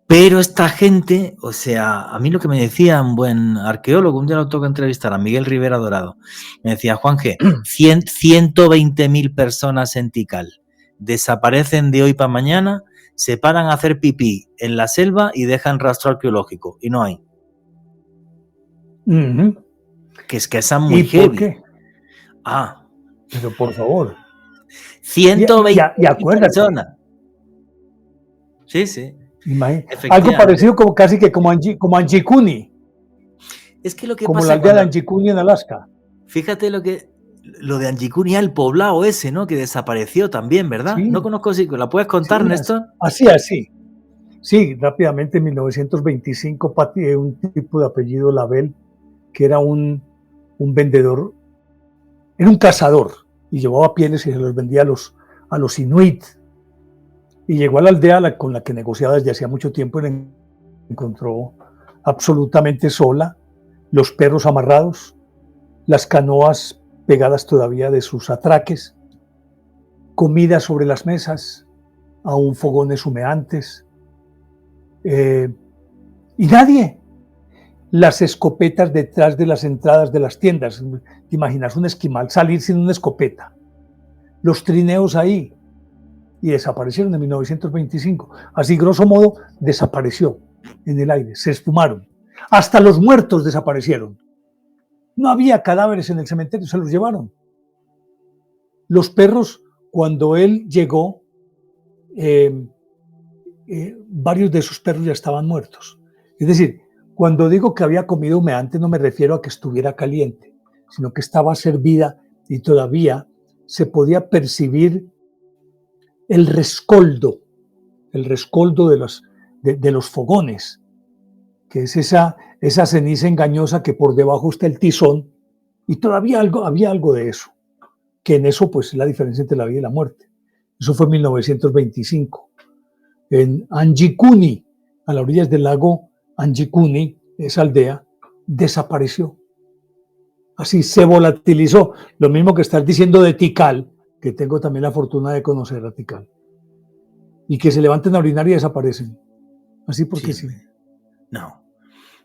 Pero esta gente, o sea, a mí lo que me decía un buen arqueólogo, un día lo toca entrevistar a Miguel Rivera Dorado, me decía, Juanje, 120.000 personas en Tikal desaparecen de hoy para mañana, se paran a hacer pipí en la selva y dejan rastro arqueológico, y no hay. Que es que esa es muy heavy. ¿Por qué?
Pero por favor.
120 personas. Sí.
Algo parecido como casi que como Anji Kuni.
Es que lo que
como
pasa
la aldea de Anji Kuni en Alaska.
Fíjate lo de Anji Kuni, el poblado ese, ¿no? Que desapareció también, ¿verdad? Sí. No conozco si ¿la puedes contar, sí, Néstor?
Así. Sí, rápidamente en 1925 un tipo de apellido Label, que era un vendedor, era un cazador y llevaba pieles y se los vendía a los inuit. Y llegó a la aldea con la que negociaba desde hacía mucho tiempo y la encontró absolutamente sola, los perros amarrados, las canoas pegadas todavía de sus atraques, comida sobre las mesas, aún fogones humeantes, y nadie. Las escopetas detrás de las entradas de las tiendas. ¿Te imaginas un esquimal salir sin una escopeta? Los trineos ahí. Y desaparecieron en 1925. Así, grosso modo, desapareció en el aire, se esfumaron. Hasta los muertos desaparecieron. No había cadáveres en el cementerio, se los llevaron. Los perros, cuando él llegó, varios de esos perros ya estaban muertos. Es decir, cuando digo que había comida humeante, no me refiero a que estuviera caliente, sino que estaba servida y todavía se podía percibir el rescoldo de los fogones, que es esa ceniza engañosa que por debajo está el tizón, y todavía había algo de eso, que en eso pues es la diferencia entre la vida y la muerte. Eso fue en 1925. En Anji Kuni, a las orillas del lago Anji Kuni, esa aldea, desapareció. Así se volatilizó. Lo mismo que estás diciendo de Tikal, que tengo también la fortuna de conocer a Tikal. Y que se levanten a orinar y desaparecen. Así porque sí.
No.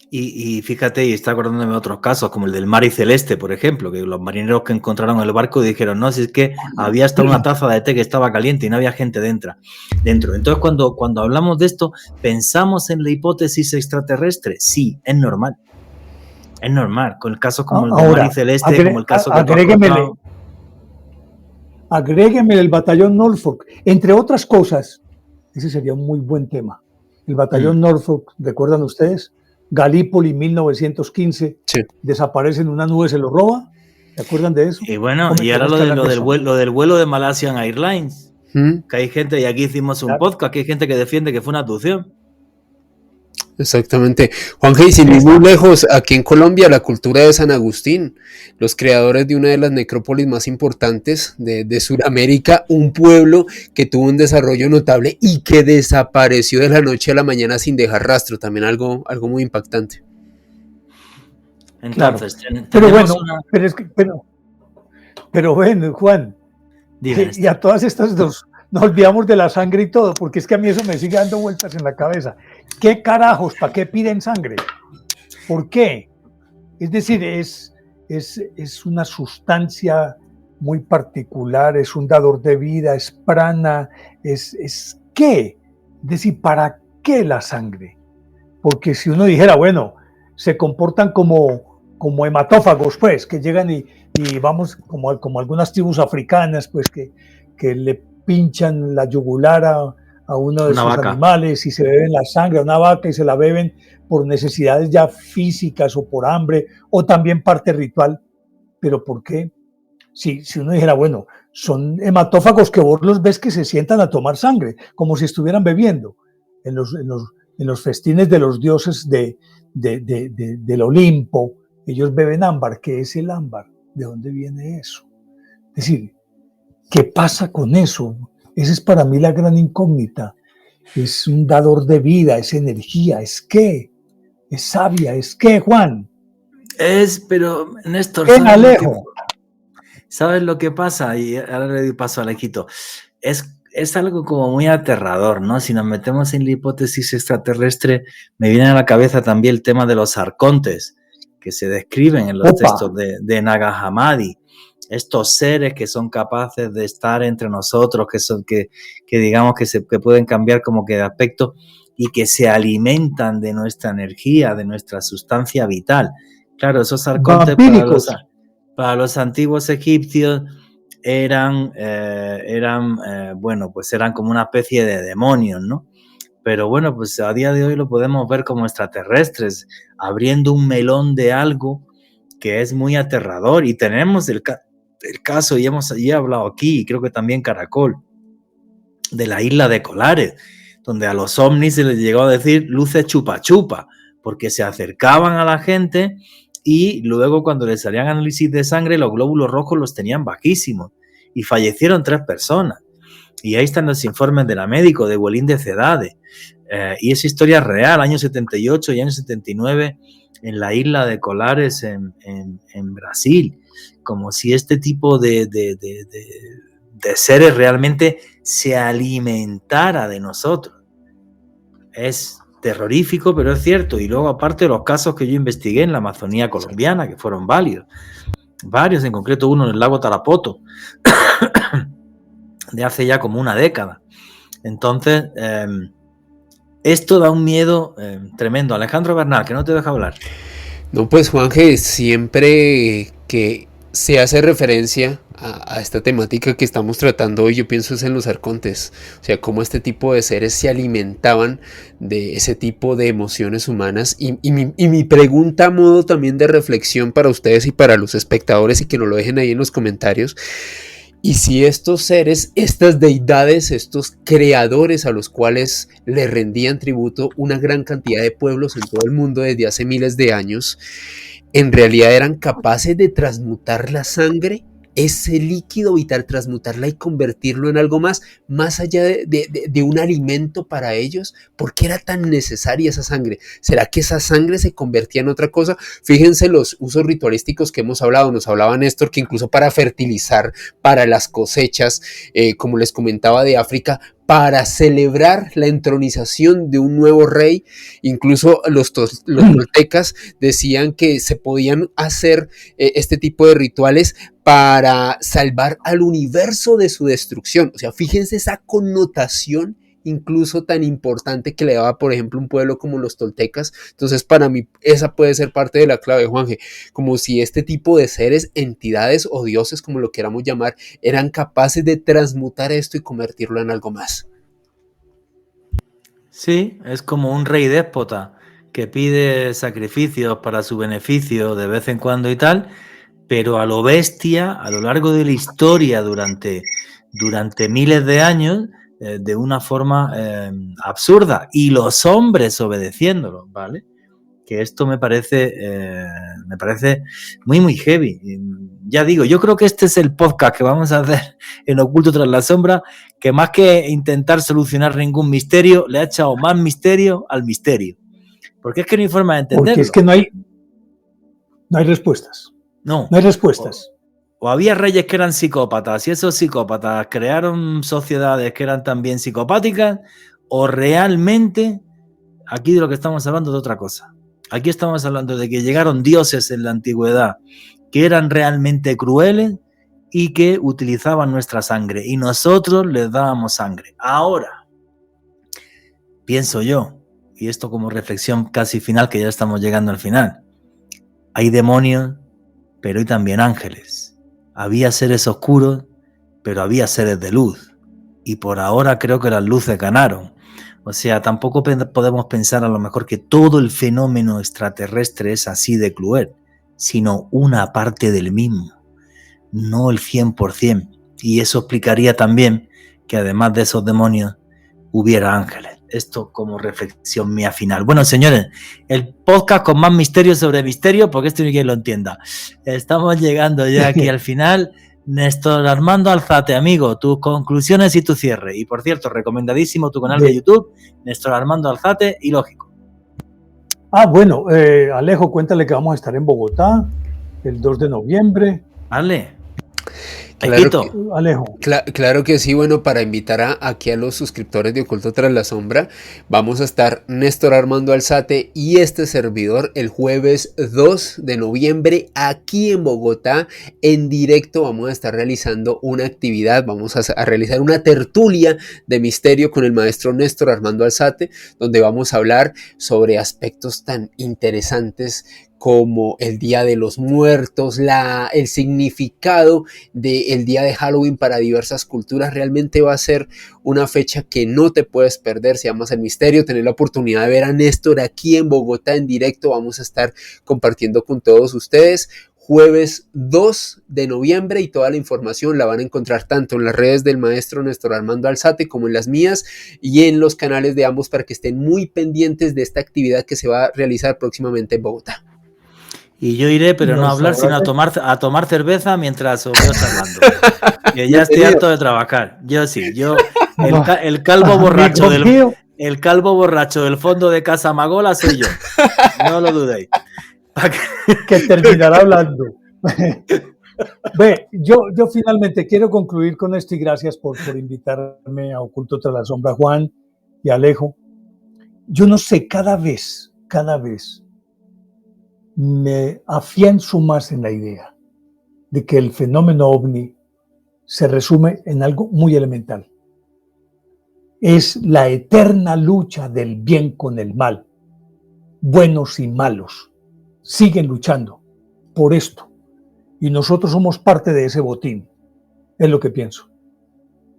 Y fíjate, y está acordándome de otros casos, como el del Mar y Celeste, por ejemplo, que los marineros que encontraron el barco dijeron, no, si es que había hasta una taza de té que estaba caliente y no había gente dentro. Entonces, cuando hablamos de esto, ¿pensamos en la hipótesis extraterrestre? Sí, es normal. Es normal, con el caso como el del Mar y Celeste, como el caso que
agrégueme el batallón Norfolk, entre otras cosas. Ese sería un muy buen tema. El batallón Norfolk, ¿recuerdan ustedes? Galípoli, 1915, sí. Desaparece en una nube, se lo roba. ¿Se acuerdan de eso?
Y bueno, y ahora lo del vuelo de Malaysian Airlines, que hay gente, y aquí hicimos un podcast, que hay gente que defiende que fue una abducción.
Exactamente. Juanje, y sin ir muy lejos, aquí en Colombia, la cultura de San Agustín, los creadores de una de las necrópolis más importantes de Sudamérica, un pueblo que tuvo un desarrollo notable y que desapareció de la noche a la mañana sin dejar rastro, también algo muy impactante.
Entonces,
claro. Pero bueno, pero ven, Juan, y a todas estas dos, nos olvidamos de la sangre y todo, porque es que a mí eso me sigue dando vueltas en la cabeza. ¿Qué carajos? ¿Para qué piden sangre? ¿Por qué? Es decir, es una sustancia muy particular, es un dador de vida, es prana, es ¿qué? Es decir, ¿para qué la sangre? porque si uno dijera, bueno, se comportan como hematófagos, pues, que llegan y vamos, como algunas tribus africanas, pues, que le pinchan la yugular a uno de
Una
sus
vaca.
animales y se beben la sangre a una vaca y se la beben por necesidades ya físicas o por hambre, o también parte ritual. ¿Pero por qué? Si uno dijera, bueno, son hematófagos que vos los ves que se sientan a tomar sangre, como si estuvieran bebiendo en los festines de los dioses del Olimpo. Ellos beben ámbar. ¿Qué es el ámbar? ¿De dónde viene eso? Es decir, ¿qué pasa con eso? Esa es para mí la gran incógnita. Es un dador de vida, es energía, es qué, es sabia, es qué, Juan.
Pero Néstor,
¿Qué, Alejo?
¿sabes lo que pasa? Y ahora le doy paso a Alejito. Es algo como muy aterrador, ¿no? Si nos metemos en la hipótesis extraterrestre, me viene a la cabeza también el tema de los arcontes, que se describen en los textos de Nag Hammadi. Estos seres que son capaces de estar entre nosotros, que digamos que pueden cambiar como que de aspecto y que se alimentan de nuestra energía, de nuestra sustancia vital. Claro, esos arcontes para los antiguos egipcios eran como una especie de demonios, ¿no? Pero bueno, pues a día de hoy lo podemos ver como extraterrestres, abriendo un melón de algo que es muy aterrador. Y tenemos el caso, y he hablado aquí, y creo que también Caracol, de la isla de Colares, donde a los ovnis se les llegó a decir luces chupa chupa, porque se acercaban a la gente y luego cuando les salían análisis de sangre los glóbulos rojos los tenían bajísimos y fallecieron 3 personas. Y ahí están los informes de la médico, de Huelín de Cedade. Y esa historia es real, año 78 y año 79, en la isla de Colares, en Brasil. Como si este tipo de seres realmente se alimentara de nosotros. Es terrorífico, pero es cierto. Y luego, aparte, los casos que yo investigué en la Amazonía colombiana, que fueron varios, en concreto uno en el lago Tarapoto, de hace ya como una década. Entonces, esto da un miedo tremendo. Alejandro Bernal, que no te deja hablar.
No, pues Juanje, siempre que se hace referencia a esta temática que estamos tratando hoy, yo pienso es en los arcontes, o sea, cómo este tipo de seres se alimentaban de ese tipo de emociones humanas y mi pregunta a modo también de reflexión para ustedes y para los espectadores y que nos lo dejen ahí en los comentarios. Y si estos seres, estas deidades, estos creadores a los cuales le rendían tributo una gran cantidad de pueblos en todo el mundo desde hace miles de años, en realidad eran capaces de transmutar la sangre, ese líquido vital, transmutarla y convertirlo en algo más allá de un alimento para ellos. ¿Por qué era tan necesaria esa sangre? ¿Será que esa sangre se convertía en otra cosa? Fíjense los usos ritualísticos que hemos hablado. Nos hablaba Néstor que incluso para fertilizar, para las cosechas, como les comentaba de África, para celebrar la entronización de un nuevo rey. Incluso los toltecas decían que se podían hacer este tipo de rituales para salvar al universo de su destrucción. O sea, fíjense esa connotación incluso tan importante que le daba, por ejemplo, un pueblo como los toltecas. Entonces, para mí, esa puede ser parte de la clave, Juanje, como si este tipo de seres, entidades o dioses, como lo queramos llamar, eran capaces de transmutar esto y convertirlo en algo más.
Sí, es como un rey déspota que pide sacrificios para su beneficio de vez en cuando y tal, pero a lo bestia, a lo largo de la historia, durante miles de años, de una forma absurda, y los hombres obedeciéndolo, ¿vale? Que esto me parece muy, muy heavy. Ya digo, yo creo que este es el podcast que vamos a hacer en Oculto tras la sombra, que más que intentar solucionar ningún misterio, le ha echado más misterio al misterio. Porque es que no hay forma de entenderlo.
Porque es que no hay respuestas.
No
hay respuestas.
O había reyes que eran psicópatas y esos psicópatas crearon sociedades que eran también psicopáticas, o realmente aquí de lo que estamos hablando de otra cosa. Aquí estamos hablando de que llegaron dioses en la antigüedad que eran realmente crueles y que utilizaban nuestra sangre y nosotros les dábamos sangre. Ahora, pienso yo, y esto como reflexión casi final, que ya estamos llegando al final, hay demonios, pero hay también ángeles. Había seres oscuros, pero había seres de luz. Y por ahora creo que las luces ganaron. O sea, tampoco podemos pensar a lo mejor que todo el fenómeno extraterrestre es así de cruel, sino una parte del mismo, no el 100%. Y eso explicaría también que además de esos demonios hubiera ángeles. Esto como reflexión mía final. Bueno, señores, el podcast con más misterios sobre misterio, porque esto ni quien lo entienda. Estamos llegando ya aquí al final. Néstor Armando Alzate, amigo, tus conclusiones y tu cierre. Y por cierto, recomendadísimo tu canal de YouTube, Néstor Armando Alzate y Lógico.
Bueno, Alejo, cuéntale que vamos a estar en Bogotá el 2 de noviembre.
Vale.
Claro que sí. Bueno, para invitar aquí a los suscriptores de Oculto Tras la Sombra, vamos a estar Néstor Armando Alzate y este servidor el jueves 2 de noviembre aquí en Bogotá en directo. Vamos a estar realizando una actividad, vamos a realizar una tertulia de misterio con el maestro Néstor Armando Alzate, donde vamos a hablar sobre aspectos tan interesantes como el Día de los Muertos, el significado del Día de Halloween para diversas culturas. Realmente va a ser una fecha que no te puedes perder si amas el misterio. Tener la oportunidad de ver a Néstor aquí en Bogotá en directo. Vamos a estar compartiendo con todos ustedes. Jueves 2 de noviembre, y toda la información la van a encontrar tanto en las redes del maestro Néstor Armando Alzate como en las mías y en los canales de ambos, para que estén muy pendientes de esta actividad que se va a realizar próximamente en Bogotá.
Y yo iré, pero no a hablar, sino a tomar cerveza mientras os veo charlando. Que ya estoy harto de trabajar. Yo sí, el calvo borracho del fondo de Casa Magola soy yo. No lo dudéis.
Que terminará hablando. Yo finalmente quiero concluir con esto, y gracias por invitarme a Oculto Tras la Sombra, Juan y Alejo. Yo no sé, cada vez me afianzo más en la idea de que el fenómeno ovni se resume en algo muy elemental. Es la eterna lucha del bien con el mal. Buenos y malos siguen luchando por esto, y nosotros somos parte de ese botín. Es lo que pienso.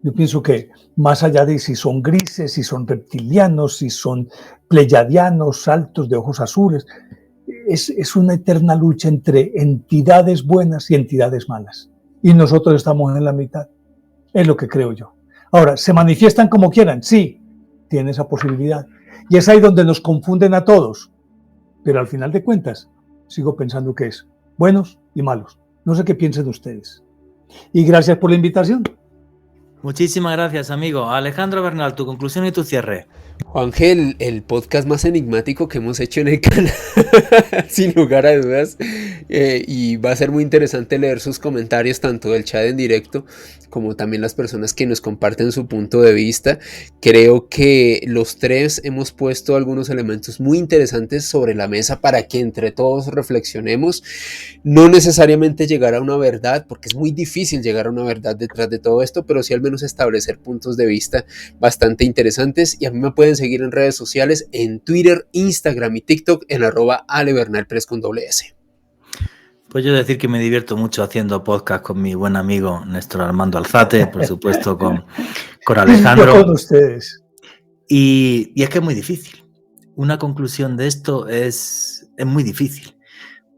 Yo pienso que más allá de si son grises, si son reptilianos, si son pleyadianos, altos de ojos azules, es una eterna lucha entre entidades buenas y entidades malas. Y nosotros estamos en la mitad. Es lo que creo yo. Ahora, ¿se manifiestan como quieran? Sí, tiene esa posibilidad. Y es ahí donde nos confunden a todos. Pero al final de cuentas, sigo pensando que es buenos y malos. No sé qué piensen ustedes. Y gracias por la invitación.
Muchísimas gracias, amigo. Alejandro Bernal, tu conclusión y tu cierre.
Juanje, el podcast más enigmático que hemos hecho en el canal, sin lugar a dudas, y va a ser muy interesante leer sus comentarios, tanto del chat en directo como también las personas que nos comparten su punto de vista. Creo que los tres hemos puesto algunos elementos muy interesantes sobre la mesa para que entre todos reflexionemos, no necesariamente llegar a una verdad, porque es muy difícil llegar a una verdad detrás de todo esto, pero sí al menos establecer puntos de vista bastante interesantes. Y a mí me pueden seguir en redes sociales, en Twitter, Instagram y TikTok en @alebernalpress.
Pues yo decir que me divierto mucho haciendo podcast con mi buen amigo Néstor Armando Alzate, por supuesto con Alejandro.
Con ustedes.
Y es que es muy difícil. Una conclusión de esto es muy difícil,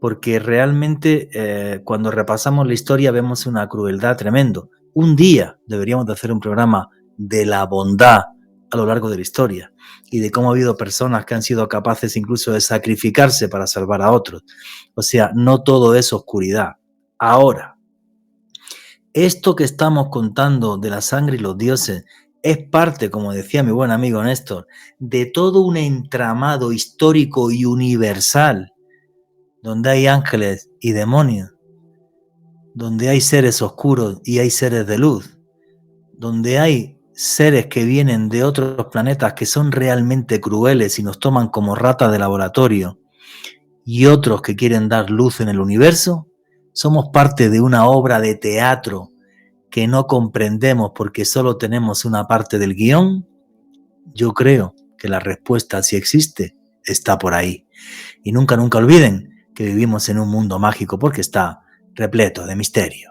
porque realmente cuando repasamos la historia vemos una crueldad tremenda. Un día deberíamos de hacer un programa de la bondad a lo largo de la historia y de cómo ha habido personas que han sido capaces incluso de sacrificarse para salvar a otros. O sea, no todo es oscuridad. Ahora, esto que estamos contando de la sangre y los dioses es parte, como decía mi buen amigo Néstor, de todo un entramado histórico y universal, donde hay ángeles y demonios, donde hay seres oscuros y hay seres de luz, donde hay seres que vienen de otros planetas que son realmente crueles y nos toman como ratas de laboratorio, y otros que quieren dar luz en el universo. Somos parte de una obra de teatro que no comprendemos porque solo tenemos una parte del guión. Yo creo que la respuesta, si existe, está por ahí. Y nunca olviden que vivimos en un mundo mágico porque está repleto de misterio.